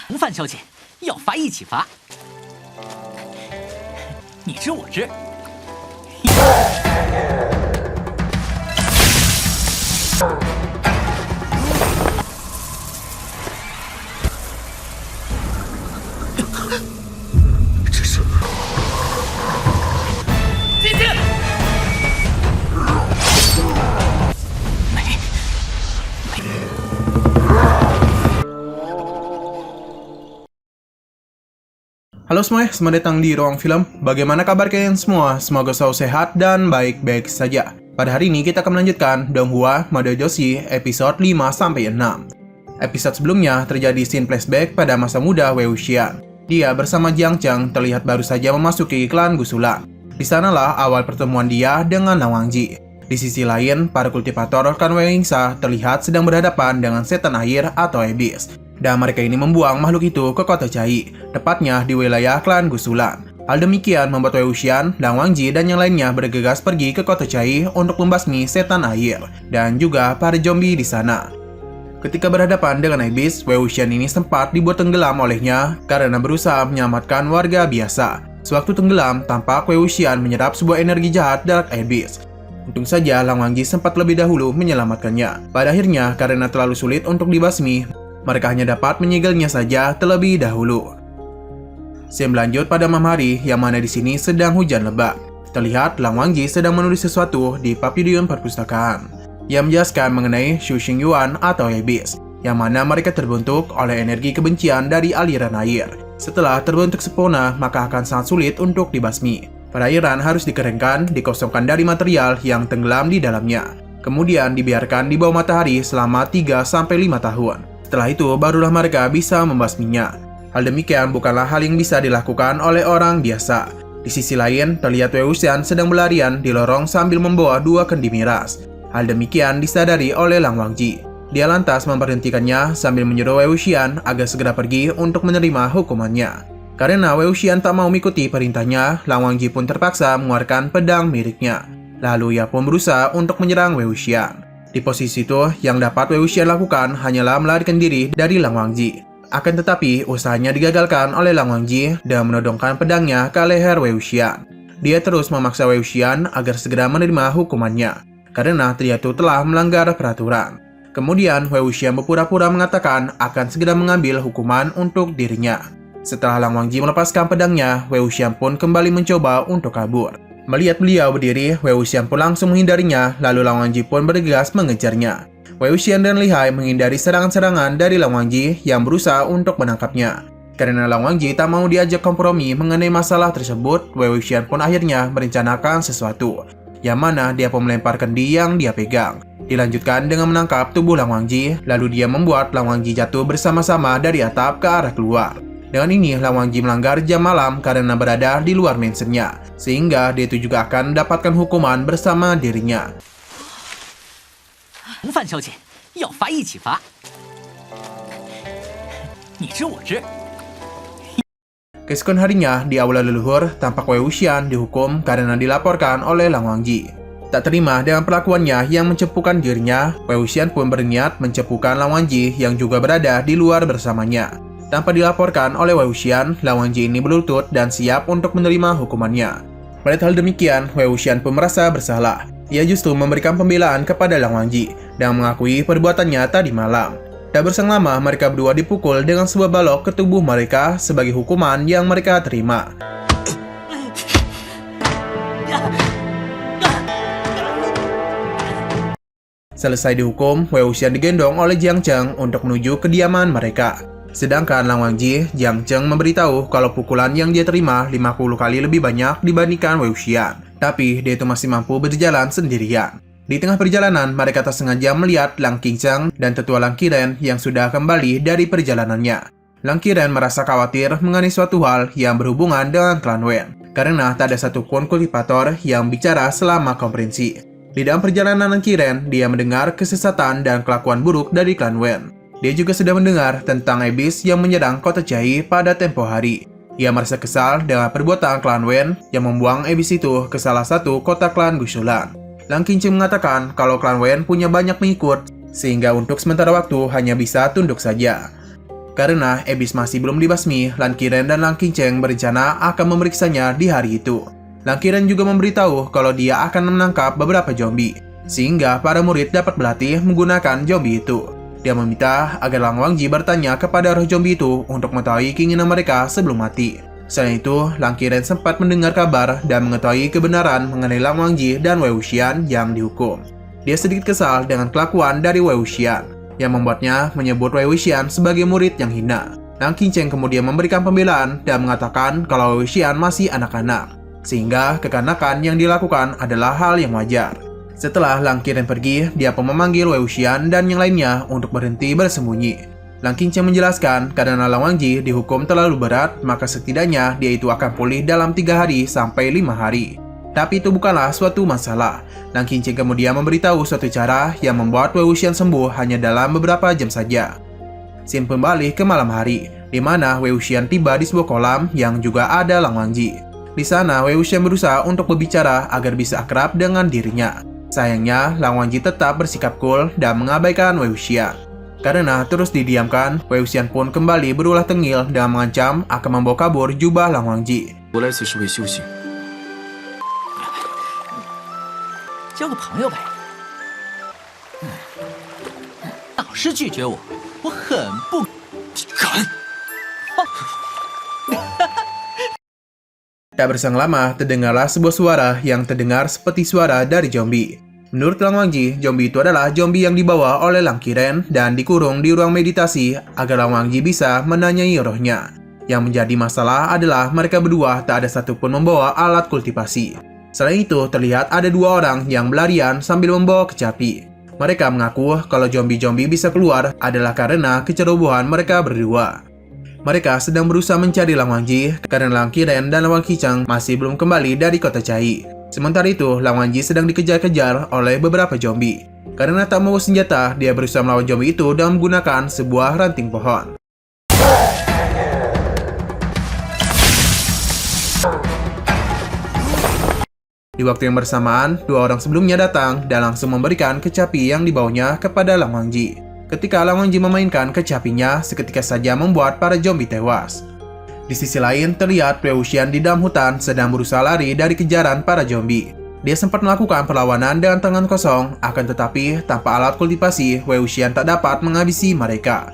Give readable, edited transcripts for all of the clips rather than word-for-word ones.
红范小姐，要罚一起罚，你知我知。这是进去。没。 Halo semuanya, selamat datang di Ruang Film. Bagaimana kabar kalian semua? Semoga selalu sehat dan baik-baik saja. Pada hari ini kita akan melanjutkan Donghua Madojoshi episode 5-6. Episode sebelumnya terjadi scene flashback pada masa muda Wei Wuxian. Dia bersama Jiang Cheng terlihat baru saja memasuki klan Gusulan. Di sanalah awal pertemuan dia dengan Lang Wangji. Di sisi lain, para kultivator klan Wei Wingsa terlihat sedang berhadapan dengan setan air atau Abyss. Dan mereka ini membuang makhluk itu ke kota Cai, tepatnya di wilayah klan Gusulan. Hal demikian membuat Wei Wuxian, Lang Wangji, dan yang lainnya bergegas pergi ke kota Cai untuk membasmi setan air dan juga para zombie di sana. Ketika berhadapan dengan Abyss, Wei Wuxian ini sempat dibuat tenggelam olehnya karena berusaha menyelamatkan warga biasa. Sewaktu tenggelam, tampak Wei Wuxian menyerap sebuah energi jahat dari Abyss. Untung saja Lang Wangji sempat lebih dahulu menyelamatkannya. Pada akhirnya, karena terlalu sulit untuk dibasmi, mereka hanya dapat menyegelnya saja terlebih dahulu. Scene berlanjut pada malam hari, yang mana di sini sedang hujan lebat. Terlihat Lang Wangji sedang menulis sesuatu di pavilion perpustakaan yang menjelaskan mengenai Shu Xingyuan atau Abyss, yang mana mereka terbentuk oleh energi kebencian dari aliran air. Setelah terbentuk sempurna, maka akan sangat sulit untuk dibasmi. Perairan harus dikeringkan, dikosongkan dari material yang tenggelam di dalamnya. Kemudian dibiarkan di bawah matahari selama 3-5 tahun. Setelah itu, barulah mereka bisa membasminya. Hal demikian bukanlah hal yang bisa dilakukan oleh orang biasa. Di sisi lain, terlihat Wei Wuxian sedang berlarian di lorong sambil membawa 2 kendi miras. Hal demikian disadari oleh Lang Wangji. Dia lantas memberhentikannya sambil menyuruh Wei Wuxian agar segera pergi untuk menerima hukumannya. Karena Wei Wuxian tak mau mengikuti perintahnya, Lang Wangji pun terpaksa mengeluarkan pedang miliknya. Lalu ia pun berusaha untuk menyerang Wei Wuxian. Di posisi itu, yang dapat Wei Wuxian lakukan hanyalah melarikan diri dari Lang Wangji. Akan tetapi, usahanya digagalkan oleh Lang Wangji dan menodongkan pedangnya ke leher Wei Wuxian. Dia terus memaksa Wei Wuxian agar segera menerima hukumannya, karena dia itu telah melanggar peraturan. Kemudian, Wei Wuxian berpura-pura mengatakan akan segera mengambil hukuman untuk dirinya. Setelah Lang Wangji melepaskan pedangnya, Wei Wuxian pun kembali mencoba untuk kabur. Melihat beliau berdiri, Wei Wuxian pun langsung menghindarinya, lalu Lang Wangji pun bergegas mengejarnya. Wei Wuxian dan Li Hai menghindari serangan-serangan dari Lang Wangji yang berusaha untuk menangkapnya. Karena Lang Wangji tak mau diajak kompromi mengenai masalah tersebut, Wei Wuxian pun akhirnya merencanakan sesuatu, yang mana dia pun melempar kendi yang dia pegang. Dilanjutkan dengan menangkap tubuh Lang Wangji, lalu dia membuat Lang Wangji jatuh bersama-sama dari atap ke arah keluar. Dengan ini, Lang Wangji melanggar jam malam karena berada di luar mansionnya, sehingga dia itu juga akan mendapatkan hukuman bersama dirinya. 红范小姐，要罚一起罚，你知我知。 Keesokan harinya, di aula leluhur, tampak Wei Wuxian dihukum karena dilaporkan oleh Lang Wangji. Tak terima dengan perlakuannya yang mencepukan dirinya, Wei Wuxian pun berniat mencepukan Lang Wangji yang juga berada di luar bersamanya. Tanpa dilaporkan oleh Wei Wuxian, Lang Wangji ini berlutut dan siap untuk menerima hukumannya. Melihat hal demikian, Wei Wuxian pun merasa bersalah. Ia justru memberikan pembelaan kepada Lang Wangji dan mengakui perbuatannya tadi malam. Tak berselang lama, mereka berdua dipukul dengan sebuah balok ke tubuh mereka sebagai hukuman yang mereka terima. Selesai dihukum, Wei Wuxian digendong oleh Jiang Cheng untuk menuju kediaman mereka. Sedangkan Lang Wangji, Jiang Cheng memberitahu kalau pukulan yang dia terima 50 kali lebih banyak dibandingkan Wei Wuxian. Tapi dia itu masih mampu berjalan sendirian. Di tengah perjalanan, mereka tak sengaja melihat Lang Qingcheng dan tetua Lang Qiren yang sudah kembali dari perjalanannya. Lang Qiren merasa khawatir mengenai suatu hal yang berhubungan dengan klan Wen, karena tak ada satupun kultivator yang bicara selama konferensi. Di dalam perjalanan Lang Qiren, dia mendengar kesesatan dan kelakuan buruk dari klan Wen. Dia juga sudah mendengar tentang Abyss yang menyerang kota Cai pada tempo hari. Ia merasa kesal dengan perbuatan klan Wen yang membuang Abyss itu ke salah satu kota klan Gusulan. Lang Qingcheng mengatakan kalau klan Wen punya banyak pengikut, sehingga untuk sementara waktu hanya bisa tunduk saja. Karena Abyss masih belum dibasmi, Lan Qiren dan Lang Qingcheng berencana akan memeriksanya di hari itu. Lang Qiren juga memberitahu kalau dia akan menangkap beberapa zombie, sehingga para murid dapat berlatih menggunakan zombie itu. Dia meminta agar Lang Wangji bertanya kepada roh zombie itu untuk mengetahui keinginan mereka sebelum mati. Selain itu, Lang Qiren sempat mendengar kabar dan mengetahui kebenaran mengenai Lang Wangji dan Wei Wuxian yang dihukum. Dia sedikit kesal dengan kelakuan dari Wei Wuxian, yang membuatnya menyebut Wei Wuxian sebagai murid yang hina. Lang Qingcheng kemudian memberikan pembelaan dan mengatakan kalau Wei Wuxian masih anak-anak, sehingga kekanakan yang dilakukan adalah hal yang wajar. Setelah Lang Qiren pergi, dia pun memanggil Wei Wuxian dan yang lainnya untuk berhenti bersembunyi. Lang Qingcheng menjelaskan karena Lang Wangji dihukum terlalu berat, maka setidaknya dia itu akan pulih dalam 3 hari sampai 5 hari. Tapi itu bukanlah suatu masalah. Lang Qingcheng kemudian memberitahu suatu cara yang membuat Wei Wuxian sembuh hanya dalam beberapa jam saja. Scene kembali ke malam hari, di mana Wei Wuxian tiba di sebuah kolam yang juga ada Lang Wangji. Di sana, Wei Wuxian berusaha untuk berbicara agar bisa akrab dengan dirinya. Sayangnya, Lang Wangji tetap bersikap cool dan mengabaikan Wei Wuxian. Karena terus didiamkan, Wei Wuxian pun kembali berulah tengil dan mengancam akan membawa kabur jubah Lang Wangji. 我来此是为修行。交个朋友呗。老师拒绝我，我很不敢！ Tak berselang lama, terdengarlah sebuah suara yang terdengar seperti suara dari zombie. Menurut Lang Wangji, zombie itu adalah zombie yang dibawa oleh Lang Qiren dan dikurung di ruang meditasi agar Lang Wangji bisa menanyai rohnya. Yang menjadi masalah adalah mereka berdua tak ada satupun membawa alat kultivasi. Selain itu, terlihat ada 2 orang yang berlarian sambil membawa kecapi. Mereka mengaku kalau zombie-zombie bisa keluar adalah karena kecerobohan mereka berdua. Mereka sedang berusaha mencari Lang Wangji karena Lang Qiren dan Lang Qicheng masih belum kembali dari kota Cai. Sementara itu, Lang Wangji sedang dikejar-kejar oleh beberapa zombie. Karena tak mau senjata, dia berusaha melawan zombie itu dengan menggunakan sebuah ranting pohon. Di waktu yang bersamaan, 2 orang sebelumnya datang dan langsung memberikan kecapi yang dibawanya kepada Lang Wangji. Ketika Lang Wangji memainkan kecapinya, seketika saja membuat para zombie tewas. Di sisi lain, terlihat Wei Wuxian di dalam hutan sedang berusaha lari dari kejaran para zombie. Dia sempat melakukan perlawanan dengan tangan kosong, akan tetapi tanpa alat kultivasi, Wei Wuxian tak dapat menghabisi mereka.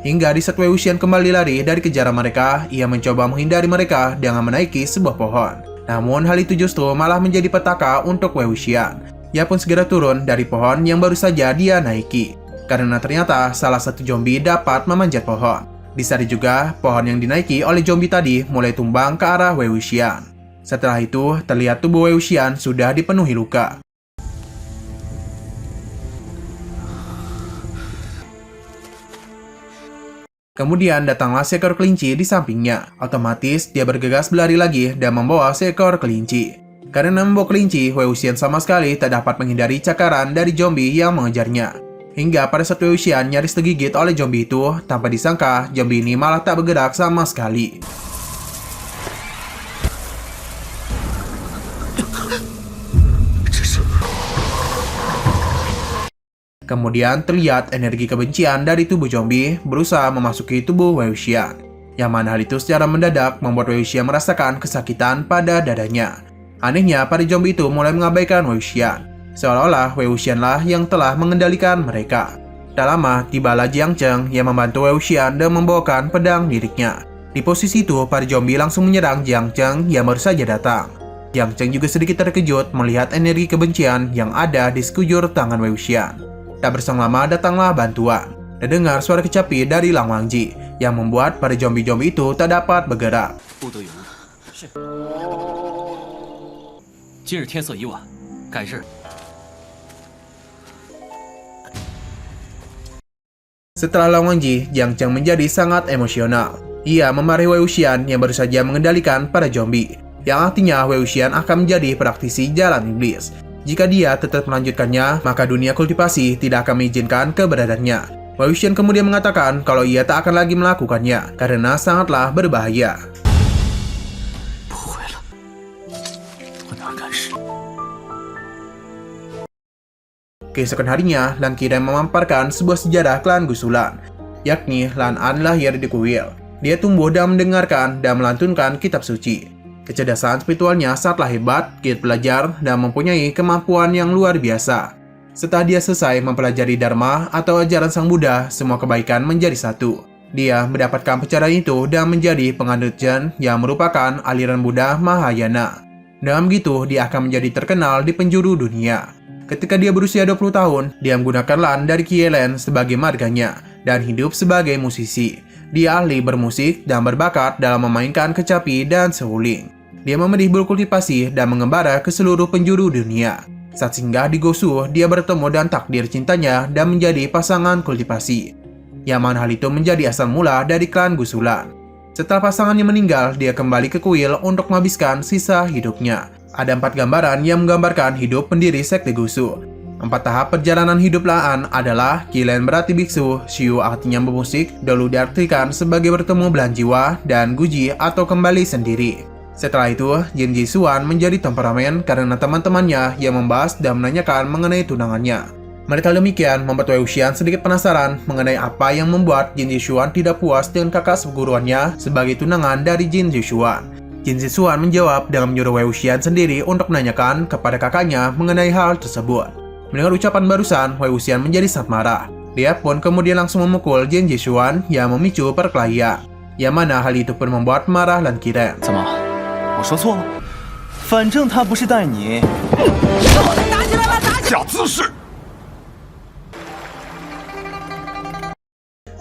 Hingga di saat Wei Wuxian kembali lari dari kejaran mereka, ia mencoba menghindari mereka dengan menaiki sebuah pohon. Namun hal itu justru malah menjadi petaka untuk Wei Wuxian. Ia pun segera turun dari pohon yang baru saja dia naiki. Karena ternyata salah satu zombie dapat memanjat pohon. Di saat juga, pohon yang dinaiki oleh zombie tadi mulai tumbang ke arah Wei Wuxian. Setelah itu, terlihat tubuh Wei Wuxian sudah dipenuhi luka. Kemudian datanglah seekor kelinci di sampingnya. Otomatis dia bergegas berlari lagi dan membawa seekor kelinci. Karena membawa kelinci, Wei Wuxian sama sekali tak dapat menghindari cakaran dari zombie yang mengejarnya. Hingga pada saat Wei Wuxian nyaris tergigit oleh zombie itu, tanpa disangka zombie ini malah tak bergerak sama sekali. Kemudian terlihat energi kebencian dari tubuh zombie berusaha memasuki tubuh Wei Wuxian. Yang mana hal itu secara mendadak membuat Wei Wuxian merasakan kesakitan pada dadanya. Anehnya, para zombie itu mulai mengabaikan Wei Wuxian. Seolah-olah Wei Wuxian lah yang telah mengendalikan mereka. Tak lama, tibalah Jiang Cheng yang membantu Wei Wuxian dan membawakan pedang miliknya. Di posisi itu, para zombie langsung menyerang Jiang Cheng yang baru saja datang. Jiang Cheng juga sedikit terkejut melihat energi kebencian yang ada di sekujur tangan Wei Wuxian. Tak berselang lama datanglah bantuan. Terdengar suara kecapi dari Lang Wangji yang membuat para zombie-zombie itu tak dapat bergerak. 今日天色已晚，改日。 Setelah Lang Wangji, Jiang Cheng menjadi sangat emosional. Ia memarahi Wei Wuxian yang baru saja mengendalikan para zombie, yang artinya Wei Wuxian akan menjadi praktisi jalan iblis. Jika dia tetap melanjutkannya, maka dunia kultivasi tidak akan mengizinkan keberadaannya. Wei Wuxian kemudian mengatakan kalau ia tak akan lagi melakukannya karena sangatlah berbahaya. Keesokan harinya, Lan Qiren memaparkan sebuah sejarah klan Gusulan, yakni Lan An lahir di kuil. Dia tumbuh dan mendengarkan dan melantunkan kitab suci. Kecerdasan spiritualnya sangatlah hebat, giat belajar, dan mempunyai kemampuan yang luar biasa. Setelah dia selesai mempelajari Dharma atau ajaran Sang Buddha, semua kebaikan menjadi satu. Dia mendapatkan pencerahan itu dan menjadi penganut Zen yang merupakan aliran Buddha Mahayana. Dengan begitu, dia akan menjadi terkenal di penjuru dunia. Ketika dia berusia 20 tahun, dia menggunakan Lan dari Kielen sebagai marganya dan hidup sebagai musisi. Dia ahli bermusik dan berbakat dalam memainkan kecapi dan seruling. Dia memilih berkultivasi dan mengembara ke seluruh penjuru dunia. Saat singgah di Gosu, dia bertemu dan takdir cintanya dan menjadi pasangan kultivasi. Yang mana hal itu menjadi asal mula dari klan Gusulan. Setelah pasangannya meninggal, dia kembali ke kuil untuk menghabiskan sisa hidupnya. Ada 4 gambaran yang menggambarkan hidup pendiri sekte Gusu. 4 tahap perjalanan hidup Lan adalah Kilen berarti biksu, Shiu artinya bermusik, dulu diartikan sebagai bertemu belahan jiwa, dan Guji atau kembali sendiri. Setelah itu, Jin Jisuan menjadi temperamen karena teman-temannya yang membahas dan menanyakan mengenai tunangannya. Mereka demikian membuat Wei Wuxian sedikit penasaran mengenai apa yang membuat Jin Jisuan tidak puas dengan kakak seperguruannya sebagai tunangan dari Jin Jisuan. Jin Jisuan menjawab dengan menyuruh Wei Wuxian sendiri untuk menanyakan kepada kakaknya mengenai hal tersebut. Mendengar ucapan barusan, Wei Wuxian menjadi sangat marah. Dia pun kemudian langsung memukul Jin Jisuan yang memicu perkelahian. Yang mana hal itu pun membuat marah Lan Qiren. 怎么，我说错了？反正他不是带你。打起来了，打起来！假姿势。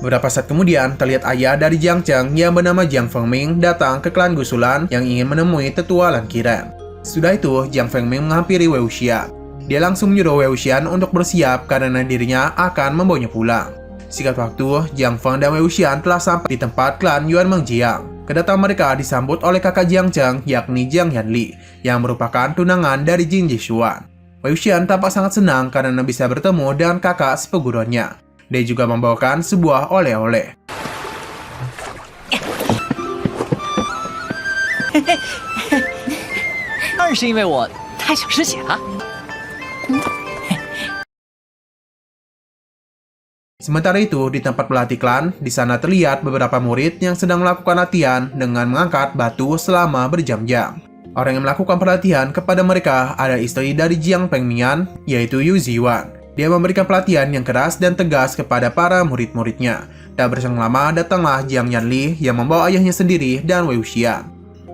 Beberapa saat kemudian, terlihat ayah dari Jiang Cheng yang bernama Jiang Fengming datang ke klan Gusulan yang ingin menemui tetua Lan Qiren. Sudah itu, Jiang Fengming menghampiri Wei Wuxian. Dia langsung menyuruh Wei Wuxian untuk bersiap karena dirinya akan membawanya pulang. Singkat waktu, Jiang Feng dan Wei Wuxian telah sampai di tempat klan Yuan Mengjiang. Kedatangan mereka disambut oleh kakak Jiang Cheng, yakni Jiang Yanli, yang merupakan tunangan dari Jin Jisuan. Wei Wuxian tampak sangat senang karena bisa bertemu dengan kakak seperguruannya. Dia juga membawakan sebuah oleh-oleh. 那是因为我太想失血了。 Sementara itu, di tempat pelatih klan, di sana terlihat beberapa murid yang sedang melakukan latihan dengan mengangkat batu selama berjam-jam. Orang yang melakukan pelatihan kepada mereka adalah istri dari Jiang Fengmian, yaitu Yu Ziwan. Dia memberikan pelatihan yang keras dan tegas kepada para murid-muridnya. Dan berselang lama datanglah Jiang Yanli yang membawa ayahnya sendiri dan Wei Wuxian.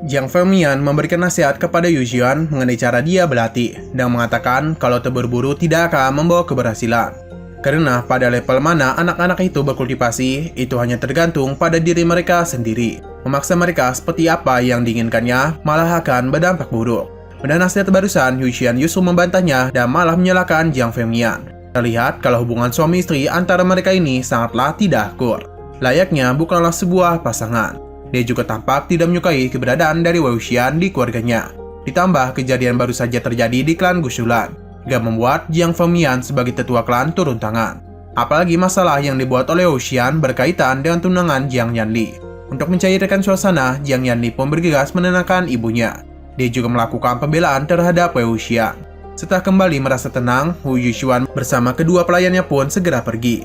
Jiang Fengmian memberikan nasihat kepada Yu Ziwan mengenai cara dia berlatih dan mengatakan kalau terburu-buru tidak akan membawa keberhasilan. Karena pada level mana anak-anak itu berkultivasi, itu hanya tergantung pada diri mereka sendiri. Memaksa mereka seperti apa yang diinginkannya malah akan berdampak buruk. Pada nasihat barusan, Yu Xian justru membantahnya dan malah menyalahkan Jiang Fengmian. Terlihat kalau hubungan suami istri antara mereka ini sangatlah tidak akur. Layaknya bukanlah sebuah pasangan. Dia juga tampak tidak menyukai keberadaan dari Wei Wuxian di keluarganya. Ditambah kejadian baru saja terjadi di klan Gusulan, gak membuat Jiang Fengmian sebagai tetua klan turun tangan. Apalagi masalah yang dibuat oleh Wei Wuxian berkaitan dengan tunangan Jiang Yanli. Untuk mencairkan suasana, Jiang Yanli pun bergegas menenangkan ibunya. Dia juga melakukan pembelaan terhadap Wei Wuxian. Setelah kembali merasa tenang, Wu Yushuan bersama kedua pelayannya pun segera pergi.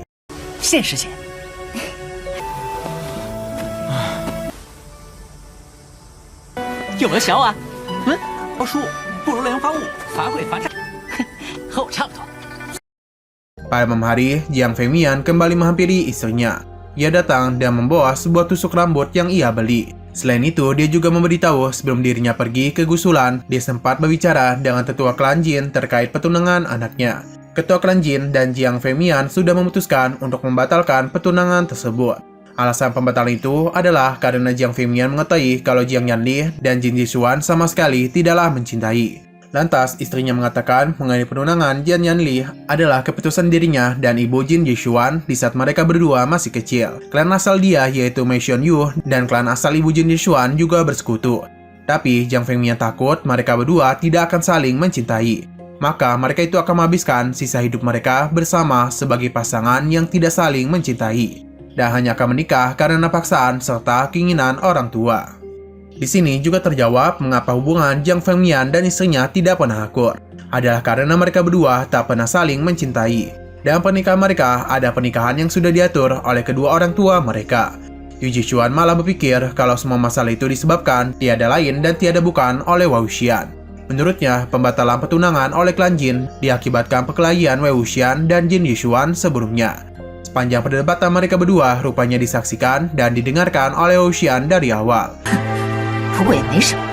现实些。有没有想我啊？书不如莲花物，罚跪罚站，和我差不多。 Pada malam hari, Jiang Fengmian kembali menghampiri istrinya. Ia datang dan membawa sebuah tusuk rambut yang ia beli. Selain itu, dia juga memberitahu sebelum dirinya pergi ke Gusulan, dia sempat berbicara dengan tetua klan Jin terkait pertunangan anaknya. Ketua klan Jin dan Jiang Fengmian sudah memutuskan untuk membatalkan pertunangan tersebut. Alasan pembatalan itu adalah karena Jiang Fengmian mengetahui kalau Jiang Yanli dan Jin Jisuan sama sekali tidaklah mencintai. Lantas, istrinya mengatakan mengenai pertunangan Jiang Yanli adalah keputusan dirinya dan ibu Jin Jisuan di saat mereka berdua masih kecil. Klan asal dia yaitu Mei Xianyu dan klan asal ibu Jin Jisuan juga bersekutu. Tapi Jiang Fengmian takut mereka berdua tidak akan saling mencintai. maka mereka itu akan menghabiskan sisa hidup mereka bersama sebagai pasangan yang tidak saling mencintai, dan hanya akan menikah karena paksaan serta keinginan orang tua. Di sini juga terjawab mengapa hubungan Jiang Fengmian dan istrinya tidak pernah akur. Adalah karena mereka berdua tak pernah saling mencintai. Dan pernikahan mereka ada pernikahan yang sudah diatur oleh kedua orang tua mereka. Yu Jixuan malah berpikir kalau semua masalah itu disebabkan tiada lain dan tiada bukan oleh Wei Wuxian. Menurutnya, pembatalan pertunangan oleh klan Jin diakibatkan perkelahian Wei Wuxian dan Jin Yixuan sebelumnya. Sepanjang perdebatan mereka berdua rupanya disaksikan dan didengarkan oleh Wei Wuxian dari awal. 不过也没什么。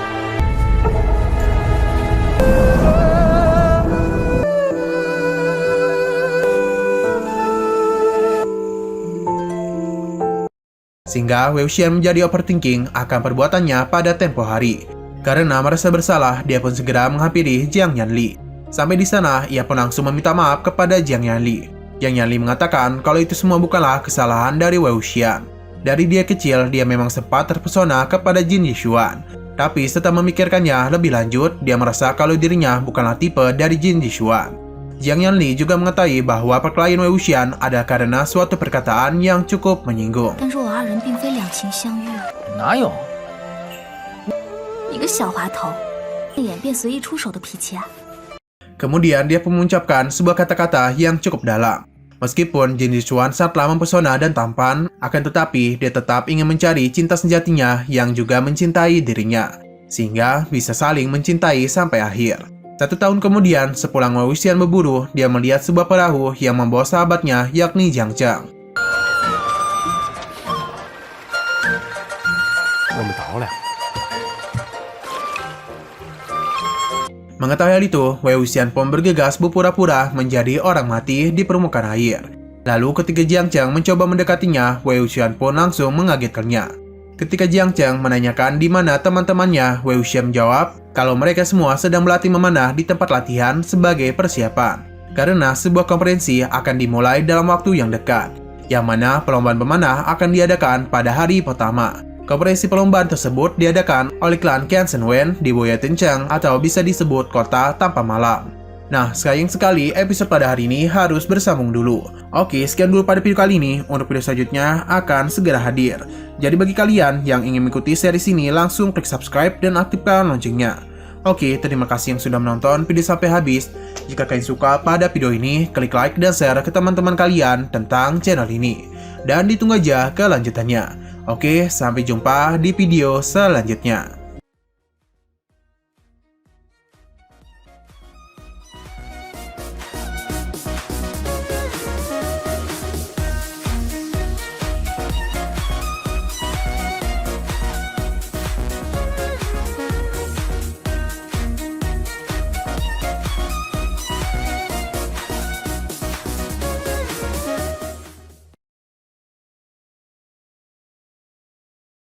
Sehingga Wei Wuxian menjadi overthinking akan perbuatannya pada tempo hari. Karena merasa bersalah, dia pun segera menghampiri Jiang Yanli. Sampai di sana, ia pun langsung meminta maaf kepada Jiang Yanli. Jiang Yanli mengatakan kalau itu semua bukanlah kesalahan dari Wei Wuxian. Dari dia kecil, dia memang sempat terpesona kepada Jin Yixuan. Tapi setelah memikirkannya lebih lanjut, dia merasa kalau dirinya bukanlah tipe dari Jin Yixuan. Jiang Yanli juga mengetahui bahwa perkelahian Wei Wuxian ada karena suatu perkataan yang cukup menyinggung. 但若我二人并非两情相悦，哪有？ 一个小滑头，脸便随意出手的脾气啊！ Kemudian dia pun mengucapkan sebuah kata-kata yang cukup dalam. Meskipun Jin Yixuan sangatlah mempesona dan tampan, akan tetapi dia tetap ingin mencari cinta sejatinya yang juga mencintai dirinya, sehingga bisa saling mencintai sampai akhir. 1 tahun kemudian, sepulang Wei Wuxian berburu, dia melihat sebuah perahu yang membawa sahabatnya, yakni Jiang Cheng. 我们倒了。 Mengetahui hal itu, Wei Wuxian pun bergegas berpura-pura menjadi orang mati di permukaan air. Lalu ketika Jiang Cheng mencoba mendekatinya, Wei Wuxian pun langsung mengagetkannya. Ketika Jiang Cheng menanyakan di mana teman-temannya, Wei Wuxian menjawab kalau mereka semua sedang berlatih memanah di tempat latihan sebagai persiapan. Karena sebuah konferensi akan dimulai dalam waktu yang dekat, yang mana perlombaan pemanah akan diadakan pada hari pertama. Konferensi perlombaan tersebut diadakan oleh klan Qian Shen Wen di Boya Tenceng atau bisa disebut kota tanpa malam. Nah, sayang sekali episode pada hari ini harus bersambung dulu. Oke, sekian dulu pada video kali ini. Untuk video selanjutnya akan segera hadir. Jadi bagi kalian yang ingin mengikuti series ini, langsung klik subscribe dan aktifkan loncengnya. Oke, terima kasih yang sudah menonton video sampai habis. Jika kalian suka pada video ini, klik like dan share ke teman-teman kalian tentang channel ini. Dan ditunggu aja kelanjutannya. Oke, sampai jumpa di video selanjutnya.